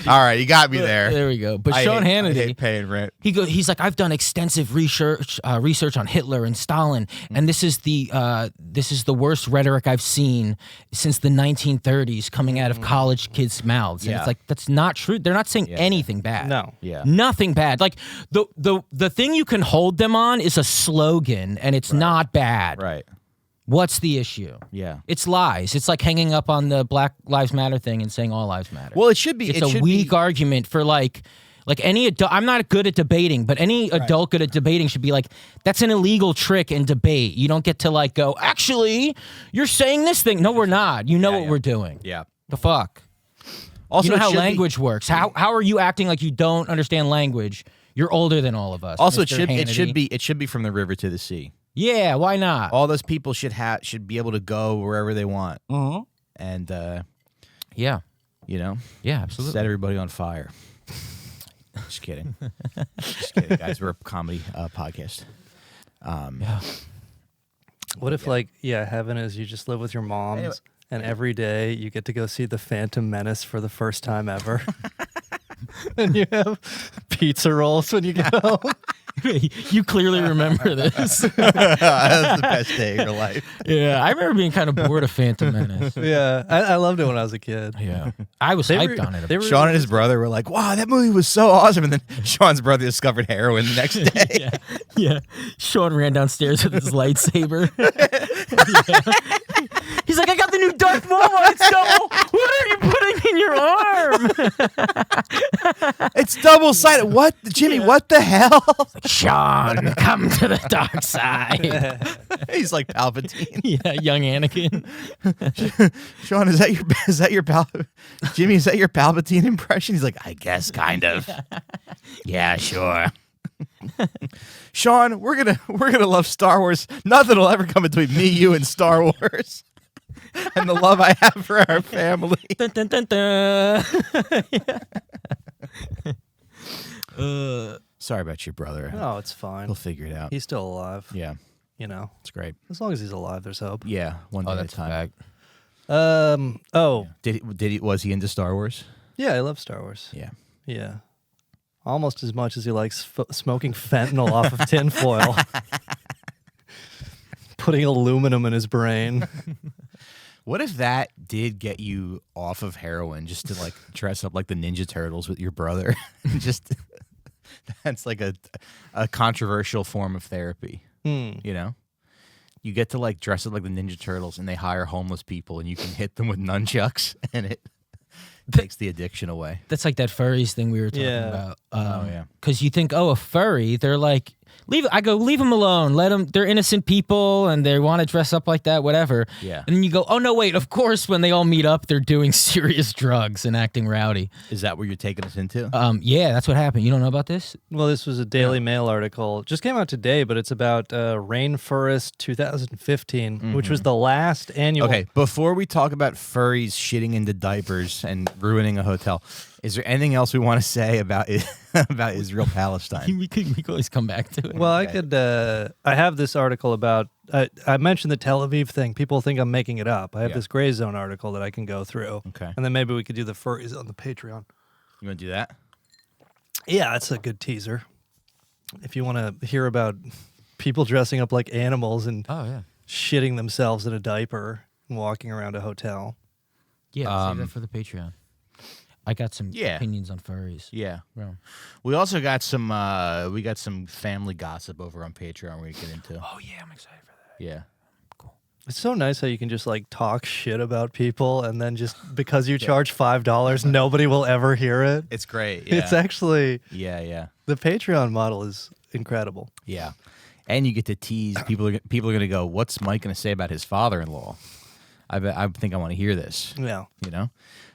All right, you got me there. There we go. But Sean Hannity, I hate paying rent. He's like, I've done extensive research on Hitler and Stalin, and this is the worst rhetoric I've seen since the 1930s coming out of college kids' mouths. And it's like, that's not true. They're not saying anything bad. No. Yeah. Nothing bad. Like the thing you can hold them on is a slogan, and it's not bad. Right. What's the issue? Yeah. It's lies. It's like hanging up on the Black Lives Matter thing and saying all lives matter. Well, it should be. It's a weak argument for like any adult. I'm not good at debating, but any adult good at debating should be like, that's an illegal trick in debate. You don't get to like go, actually, you're saying this thing. No, we're not. You know what we're doing. Yeah. The fuck? Also, you know how language works. How are you acting like you don't understand language? You're older than all of us. Also, Mr. it should be from the river to the sea. Yeah, why not? All those people should be able to go wherever they want. Mm-hmm. And yeah, absolutely. Set everybody on fire. Just kidding. Just kidding, guys. We're a comedy podcast. What if heaven is you just live with your moms and every day you get to go see the Phantom Menace for the first time ever. And you have pizza rolls when you get home. You clearly remember this. That was the best day of your life. Yeah, I remember being kind of bored of Phantom Menace. Yeah, I loved it when I was a kid. Yeah, I was hyped on it. Sean and his brother were like, "Wow, that movie was so awesome!" And then Sean's brother discovered heroin the next day. Yeah. Sean ran downstairs with his lightsaber. He's like, "I got the new Darth Maul lightsaber. What are you putting in your arm?" It's double-sided. What, Jimmy? What the hell? Sean, come to the dark side. He's like Palpatine. Yeah, young Anakin. Sean, is that your Jimmy? Is that your Palpatine impression? He's like, I guess, kind of. Yeah, sure. Sean, we're gonna love Star Wars. Nothing will ever come between me, you, and Star Wars. And the love I have for our family. Dun, dun, dun, dun. Sorry about your brother. No, it's fine. He'll figure it out. He's still alive. Yeah, You know, it's great. as long as he's alive, there's hope. Yeah, one day at a That's a time. fact. Was he into Star Wars? Yeah, I love Star Wars. Yeah. Yeah. Almost as much as he likes smoking fentanyl off of tinfoil. Putting aluminum in his brain. What if that did get you off of heroin, just to like dress up like the Ninja Turtles with your brother? Just that's like a controversial form of therapy. You know, you get to like dress up like the Ninja Turtles, and they hire homeless people, and you can hit them with nunchucks, and it takes the addiction away. That's like that furries thing we were talking about. Yeah. Because you think, a furry, they're like, leave them alone. Let them, they're innocent people and they want to dress up like that, whatever. Yeah. And then you go, oh, no, wait, of course, when they all meet up, they're doing serious drugs and acting rowdy. Is that what you're taking us into? Yeah, that's what happened. You don't know about this? Well, this was a Daily Mail article. Just came out today, but it's about Rainforest 2015, which was the last annual. Okay, before we talk about furries shitting into diapers and ruining a hotel, is there anything else we want to say about about Israel-Palestine? We could always come back to it. Well, I could. I have this article about. I mentioned the Tel Aviv thing. People think I'm making it up. I have this Gray Zone article that I can go through. Okay. And then maybe we could do the furries on the Patreon. You want to do that? Yeah, that's a good teaser. If you want to hear about people dressing up like animals and shitting themselves in a diaper and walking around a hotel. Yeah, save that for the Patreon. I got some opinions on furries. Yeah. Yeah. We also got some family gossip over on Patreon we get into. Oh, yeah, I'm excited for that. Yeah. Cool. It's so nice how you can just like talk shit about people and then just because you charge $5, nobody will ever hear it. It's great. Yeah. It's actually Yeah. the Patreon model is incredible. Yeah. And you get to tease people. People are going to go, "What's Mike going to say about his father-in-law?" I think I want to hear this. Yeah. You know,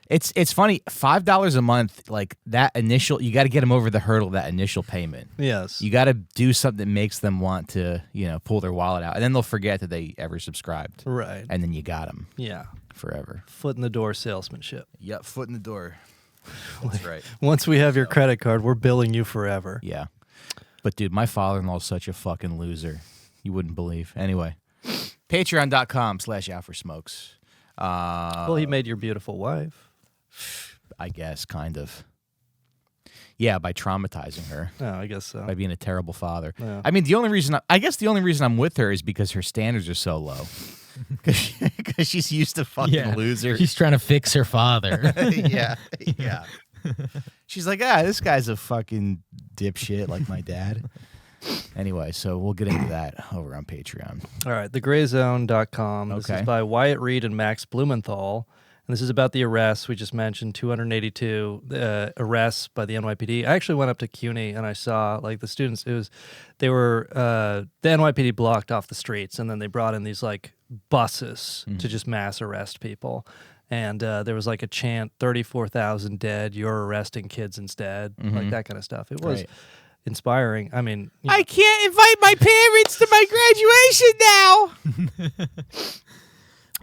it's funny. $5 a month, like that initial, you got to get them over the hurdle of that initial payment. Yes. You got to do something that makes them want to, pull their wallet out, and then they'll forget that they ever subscribed. Right. And then you got them. Yeah. Forever. Foot in the door salesmanship. Yep. Foot in the door. That's right. Once we have your credit card, we're billing you forever. Yeah. But dude, my father-in-law is such a fucking loser. You wouldn't believe. Anyway. Patreon.com/outforsmokes. Well, he made your beautiful wife. I guess, kind of. Yeah, by traumatizing her. Oh, I guess so. By being a terrible father. Yeah. I mean, the only reason I'm with her is because her standards are so low. Because she's used to fucking loser. She's trying to fix her father. Yeah. She's like, this guy's a fucking dipshit like my dad. Anyway, so we'll get into that over on Patreon. All right, thegrayzone.com. This is by Wyatt Reed and Max Blumenthal. And this is about the arrests. We just mentioned 282 arrests by the NYPD. I actually went up to CUNY and I saw like the students. The NYPD blocked off the streets and then they brought in these like buses to just mass arrest people. And there was like a chant, 34,000 dead, you're arresting kids instead, like that kind of stuff. It was inspiring. I mean, I can't invite my parents to my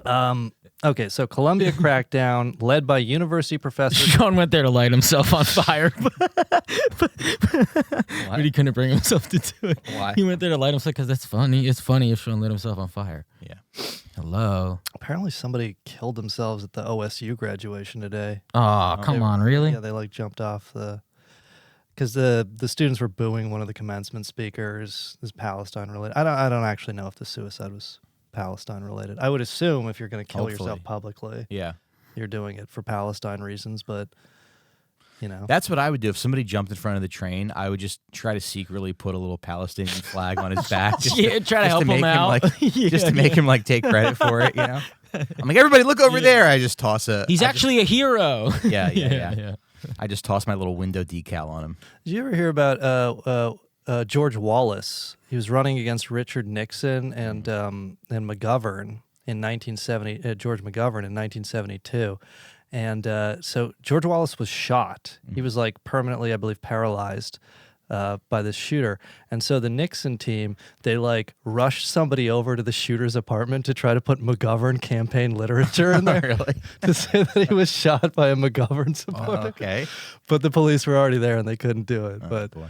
graduation now. Okay, so Columbia crackdown led by university professor. Sean went there to light himself on fire, but he couldn't bring himself to do it. Why? He went there to light himself because that's funny. It's funny if Sean lit himself on fire. Yeah. Hello. Apparently somebody killed themselves at the OSU graduation today. Oh, come on, really? Yeah, they like jumped off because the students were booing one of the commencement speakers. Is Palestine related? I don't actually know if the suicide was Palestine related. I would assume if you're going to kill yourself publicly, you're doing it for Palestine reasons, but that's what I would do if somebody jumped in front of the train. I would just try to secretly put a little Palestinian flag on his back. Try to help him out. Just to make him like take credit for it. I'm like, everybody look over there. I just toss a. He's actually a hero. Yeah. I just toss my little window decal on him. Did you ever hear about George Wallace? He was running against Richard Nixon and McGovern in 1970. George McGovern in 1972. And so George Wallace was shot. He was like permanently, I believe, paralyzed by this shooter. And so the Nixon team, they like rushed somebody over to the shooter's apartment to try to put McGovern campaign literature in there Really? to say that he was shot by a McGovern supporter. Oh, okay. But the police were already there and they couldn't do it. But boy.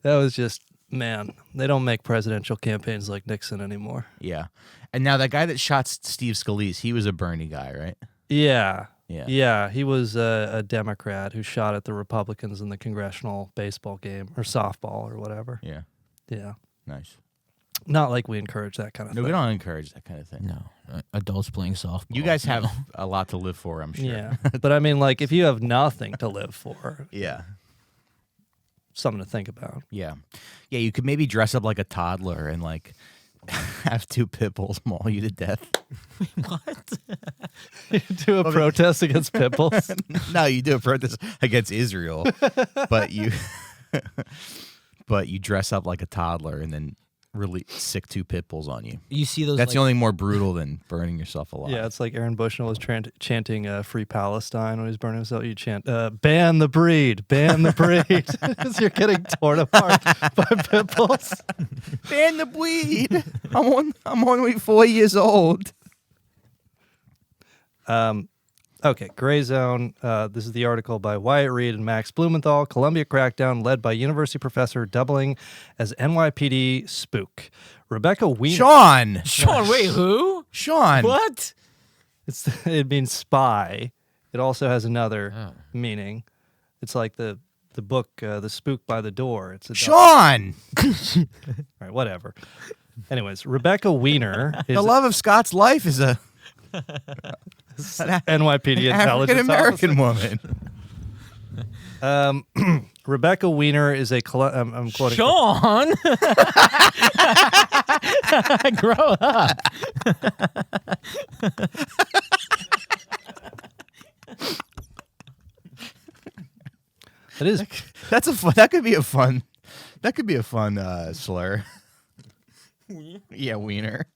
that was just, man, they don't make presidential campaigns like Nixon anymore. Yeah. And now that guy that shot Steve Scalise, he was a Bernie guy, right? Yeah. Yeah, he was a Democrat who shot at the Republicans in the congressional baseball game or softball or whatever. Yeah. Nice. Not like we encourage that kind of No, thing. we don't encourage that kind of thing. No, adults playing softball. You guys have a lot to live for, I'm sure. Yeah, but I mean, like, if you have nothing to live for, something to think about. Yeah, you could maybe dress up like a toddler and like have two pit bulls maul you to death. What? You do a protest against pit bulls? No, you do a protest against Israel, but you dress up like a toddler and then really sick two pit bulls on you. You see those? That's the only more brutal than burning yourself alive. Yeah, it's like Aaron Bushnell was chanting "Free Palestine" when he was burning himself. You chant "Ban the breed, ban the breed." As you're getting torn apart by pit bulls. Ban the breed. I'm only 4 years old. Okay, Gray Zone. This is the article by Wyatt Reed and Max Blumenthal. Columbia crackdown led by university professor doubling as NYPD spook. Rebecca Wiener. Sean, wait, who? Sean. What? It means spy. It also has another meaning. It's like the book, The Spook by the Door. It's a Sean. All right, whatever. Anyways, Rebecca Wiener is The love of Scott's life is a NYPD African intelligence American woman. Rebecca Wiener is a I'm quoting Sean. Grow up. It is. That could be a fun slur. Yeah, wiener.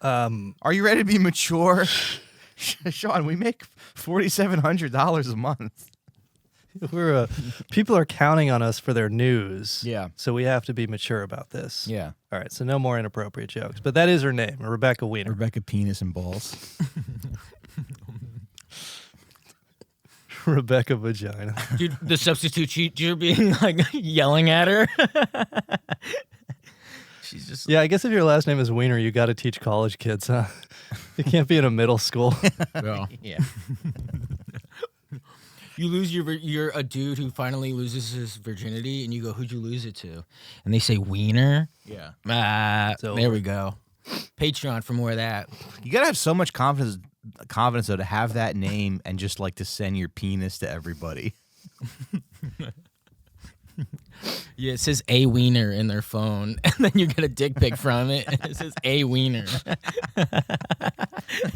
Are you ready to be mature? Sean, we make $4,700 a month. We're people are counting on us for their news. Yeah. So we have to be mature about this. Yeah. All right. So no more inappropriate jokes. But that is her name, Rebecca Wiener. Rebecca penis and balls. Rebecca Vagina. Dude, the substitute teacher being like yelling at her. She's just Yeah, I guess if your last name is Wiener, you got to teach college kids, huh? You can't be in a middle school. Yeah. You lose you're a dude who finally loses his virginity, and you go, "Who'd you lose it to?" And they say Wiener. Yeah. There we go. Patreon for more of that. You gotta have so much confidence though to have that name and just like to send your penis to everybody. Yeah, it says a wiener in their phone, and then you get a dick pic from it, and it says a wiener.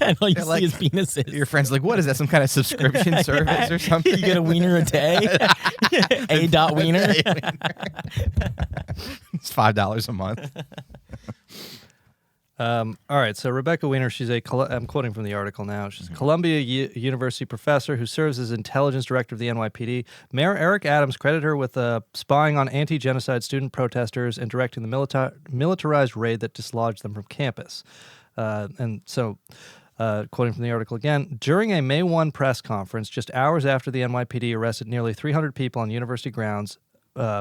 And all you see is penises. Your friend's like, what is that? Some kind of subscription service or something? You get a wiener a day? A dot wiener? It's $5 a month. All right, so Rebecca Wiener, I'm quoting from the article now. She's a Columbia University professor who serves as intelligence director of the NYPD. Mayor Eric Adams credited her with spying on anti-genocide student protesters and directing the militarized raid that dislodged them from campus. And so, quoting from the article again, during a May 1 press conference, just hours after the NYPD arrested nearly 300 people on university grounds,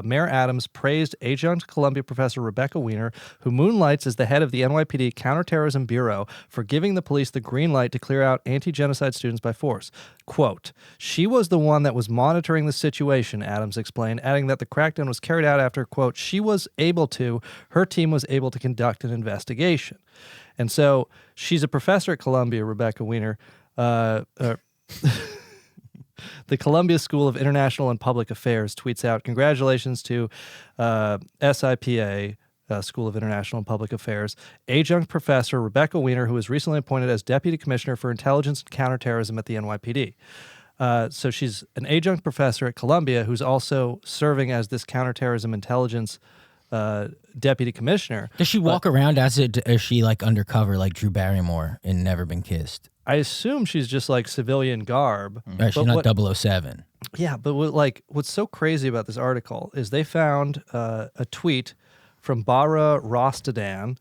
Mayor Adams praised adjunct Columbia professor Rebecca Weiner, who moonlights as the head of the NYPD Counterterrorism Bureau, for giving the police the green light to clear out anti-genocide students by force. Quote, "She was the one that was monitoring the situation," Adams explained, adding that the crackdown was carried out after, quote, her team was able to conduct an investigation. And so she's a professor at Columbia, Rebecca Weiner. The Columbia School of International and Public Affairs tweets out, "Congratulations to SIPA, School of International and Public Affairs, adjunct professor Rebecca Weiner, who was recently appointed as Deputy Commissioner for Intelligence and Counterterrorism at the NYPD." So she's an adjunct professor at Columbia who's also serving as this counterterrorism intelligence deputy commissioner. Does she walk around as is she like undercover like Drew Barrymore in Never Been Kissed? I assume she's just like civilian garb. Right, she's not 007. Yeah, but what's so crazy about this article is they found a tweet from Bara Rostadan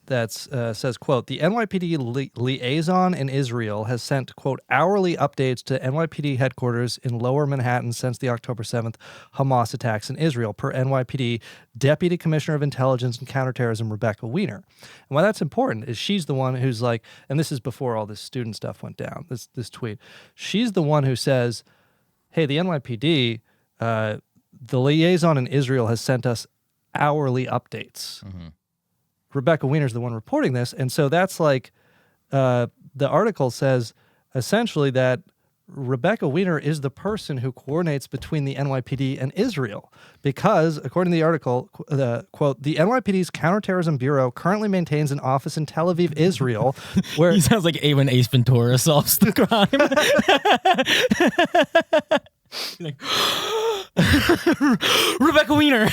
that says, quote, "The NYPD liaison in Israel has sent, quote, hourly updates to NYPD headquarters in Lower Manhattan since the October 7th Hamas attacks in Israel, per NYPD Deputy Commissioner of Intelligence and Counterterrorism Rebecca Weiner." And why that's important is she's the one who's like, and this is before all this student stuff went down, this tweet. She's the one who says, hey, the NYPD, the liaison in Israel has sent us hourly updates. Mm-hmm. Rebecca Weiner's the one reporting this. And so that's like, the article says essentially that Rebecca Weiner is the person who coordinates between the NYPD and Israel because, according to the article, quote, "The NYPD's Counterterrorism Bureau currently maintains an office in Tel Aviv, Israel, where..." He sounds like when Ace Ventura solves the crime. Like, Rebecca Weiner.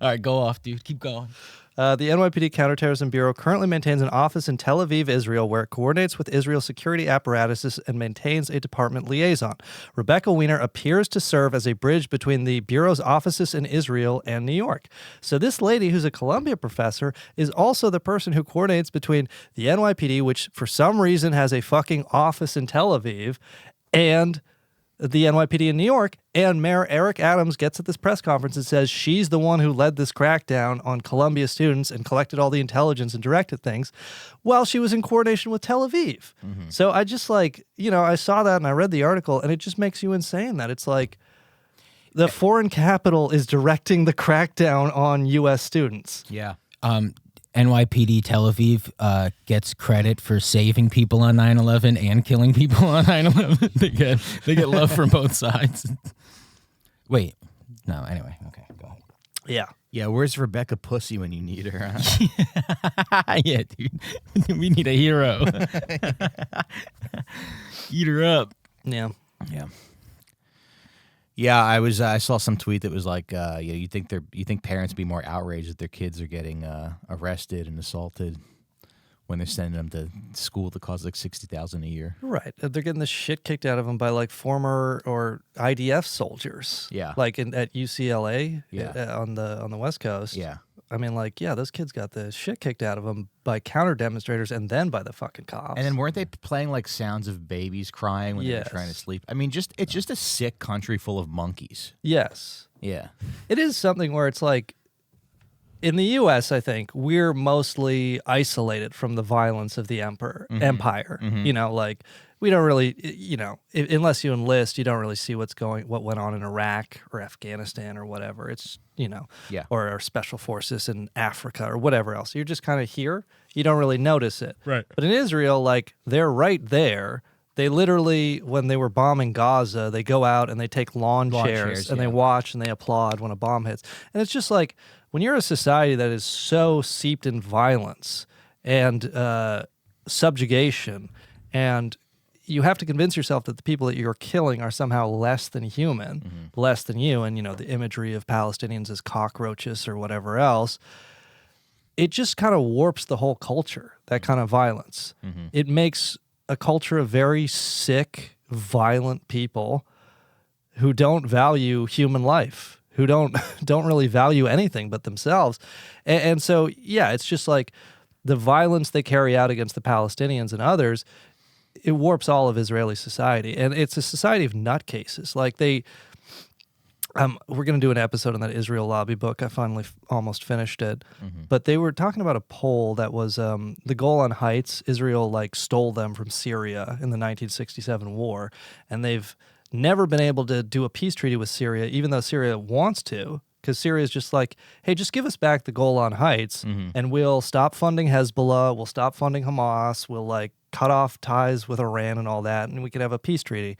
All right, go off, dude. Keep going. The NYPD Counterterrorism Bureau currently maintains an office in Tel Aviv, Israel, where it coordinates with Israel's security apparatuses and maintains a department liaison. Rebecca Weiner appears to serve as a bridge between the Bureau's offices in Israel and New York. So this lady, who's a Columbia professor, is also the person who coordinates between the NYPD, which for some reason has a fucking office in Tel Aviv, and the NYPD in New York. And Mayor Eric Adams gets at this press conference and says she's the one who led this crackdown on Columbia students and collected all the intelligence and directed things while she was in coordination with Tel Aviv. Mm-hmm. So I just I saw that and I read the article and it just makes you insane that it's like the foreign capital is directing the crackdown on U.S. students. Yeah. NYPD Tel Aviv gets credit for saving people on 9/11 and killing people on 9/11. They get love from both sides. Wait, no. Anyway, okay, go ahead. Yeah. Where's Rebecca Pussy when you need her? Huh? Yeah, dude. We need a hero. Eat her up. Yeah. Yeah, I saw some tweet that was like, you think parents be more outraged that their kids are getting arrested and assaulted when they're sending them to school that costs like $60,000 a year. Right, they're getting the shit kicked out of them by like former or IDF soldiers. Yeah, like at UCLA. Yeah. On the West Coast. Yeah. I mean, those kids got the shit kicked out of them by counter demonstrators and then by the fucking cops. And then weren't they playing like sounds of babies crying when they were trying to sleep? I mean, it's just a sick country full of monkeys. Yes. Yeah. It is something where it's like, in the U.S., I think, we're mostly isolated from the violence of the empire. Mm-hmm. We don't really, unless you enlist, you don't really see what went on in Iraq or Afghanistan or whatever. It's, or our special forces in Africa or whatever else. You're just kind of here. You don't really notice it. Right. But in Israel, they're right there. They literally, when they were bombing Gaza, they go out and they take lawn chairs and they watch and they applaud when a bomb hits. And it's just like, when you're a society that is so steeped in violence and subjugation, and you have to convince yourself that the people that you're killing are somehow less than human, less than you, and the imagery of Palestinians as cockroaches or whatever else, it just kind of warps the whole culture, that kind of violence. Mm-hmm. It makes a culture of very sick, violent people who don't value human life, who don't really value anything but themselves. And so, it's just like the violence they carry out against the Palestinians and others, it warps all of Israeli society. And it's a society of nutcases. we're going to do an episode on that Israel lobby book. I finally almost finished it. But they were talking about a poll that was the Golan Heights. Israel stole them from Syria in the 1967 war, and they've never been able to do a peace treaty with Syria, even though Syria wants to, because Syria is just like, hey, just give us back the Golan Heights, and we'll stop funding Hezbollah, we'll stop funding Hamas, we'll cut off ties with Iran and all that, and we can have a peace treaty.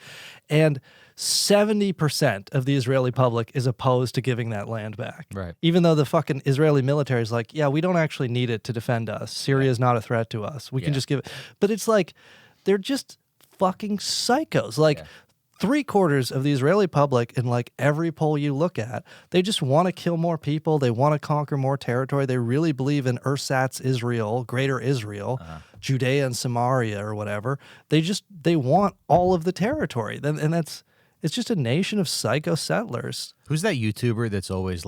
And 70% of the Israeli public is opposed to giving that land back. Right. Even though the fucking Israeli military is like, yeah, we don't actually need it to defend us. Syria is not a threat to us. We can just give it. But it's like, they're just fucking psychos. 3/4 of the Israeli public, in every poll you look at, they just want to kill more people. They want to conquer more territory. They really believe in ersatz Israel, greater Israel, Judea and Samaria or whatever. They want all of the territory. And it's just a nation of psycho settlers. Who's that YouTuber that's always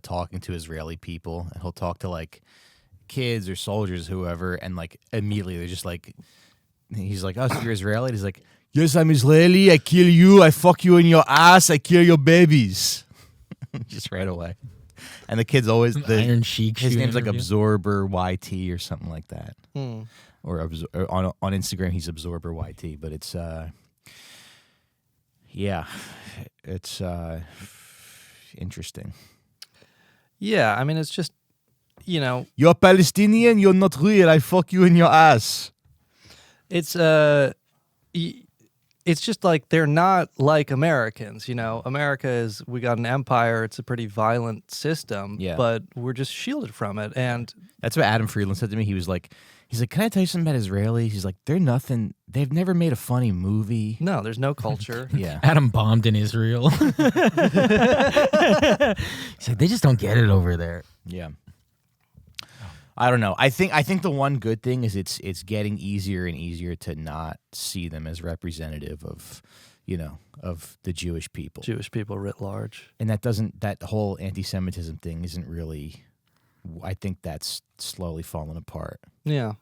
talking to Israeli people, and he'll talk to kids or soldiers, whoever, and immediately they're just he's like, oh, so you're Israeli? And he's like, yes, I'm Israeli. I kill you. I fuck you in your ass. I kill your babies. Just right away. And the kid's always Iron Sheik. His name's Absorber YT or something like that. Or on Instagram he's Absorber YT. But it's it's interesting. Yeah, I mean, it's just, you're Palestinian. You're not real. I fuck you in your ass. It's just they're not like Americans, America we got an empire. It's a pretty violent system, but we're just shielded from it. And that's what Adam Friedland said to me. He's like, can I tell you something about Israelis? He's like, they're nothing. They've never made a funny movie. No, there's no culture. Yeah. Adam bombed in Israel. He's like, they just don't get it over there. Yeah. I don't know. I think the one good thing is it's getting easier and easier to not see them as representative of, of the Jewish people. Jewish people writ large. And that whole anti-Semitism thing isn't really, I think that's slowly falling apart. Yeah.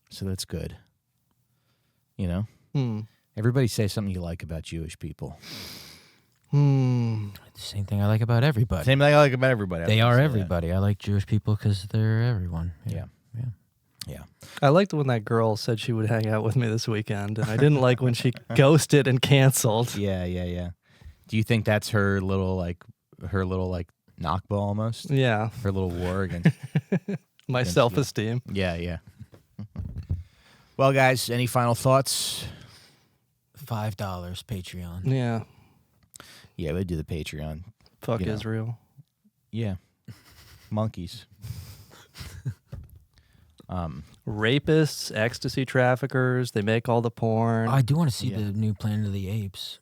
So that's good. Everybody say something you like about Jewish people. The same thing I like about everybody. Same thing I like about everybody. They are everybody. I like Jewish people because they're everyone. Yeah. I liked when that girl said she would hang out with me this weekend, and I didn't like when she ghosted and canceled. Yeah. Do you think that's her little knockball almost? Yeah. Her little war against my self-esteem. Yeah. Well, guys, any final thoughts? $5 Patreon. Yeah. Yeah, we do the Patreon. Fuck Israel. Yeah. Monkeys. Rapists, ecstasy traffickers, they make all the porn. I do want to see the new Planet of the Apes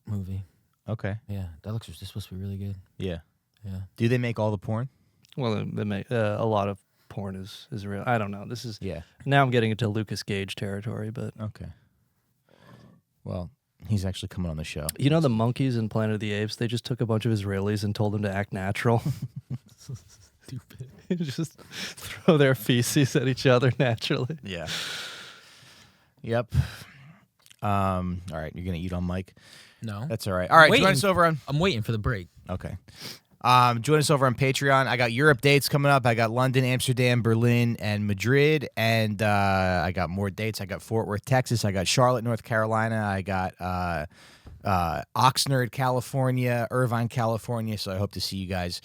movie. Okay. Yeah, that's supposed to be really good. Yeah. Yeah. Do they make all the porn? Well, they make a lot of porn is real. I don't know. This is Yeah. Now I'm getting into Lucas Gage territory, but okay. Well, he's actually coming on the show. The monkeys in Planet of the Apes, they just took a bunch of Israelis and told them to act natural. Stupid. Just throw their feces at each other naturally. Yeah. Yep. All right, you're gonna eat on mic. No, That's all right. All right, Waiting. join us over on. I'm waiting for the break. Okay. Join us over on Patreon. I got Europe dates coming up. I got London, Amsterdam, Berlin, and Madrid. And I got more dates. I got Fort Worth, Texas. I got Charlotte, North Carolina. I got Oxnard, California, Irvine, California. So I hope to see you guys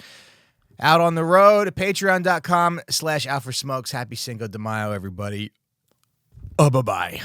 out on the road at patreon.com/outforsmokes. Happy Cinco de Mayo, everybody. Bye-bye.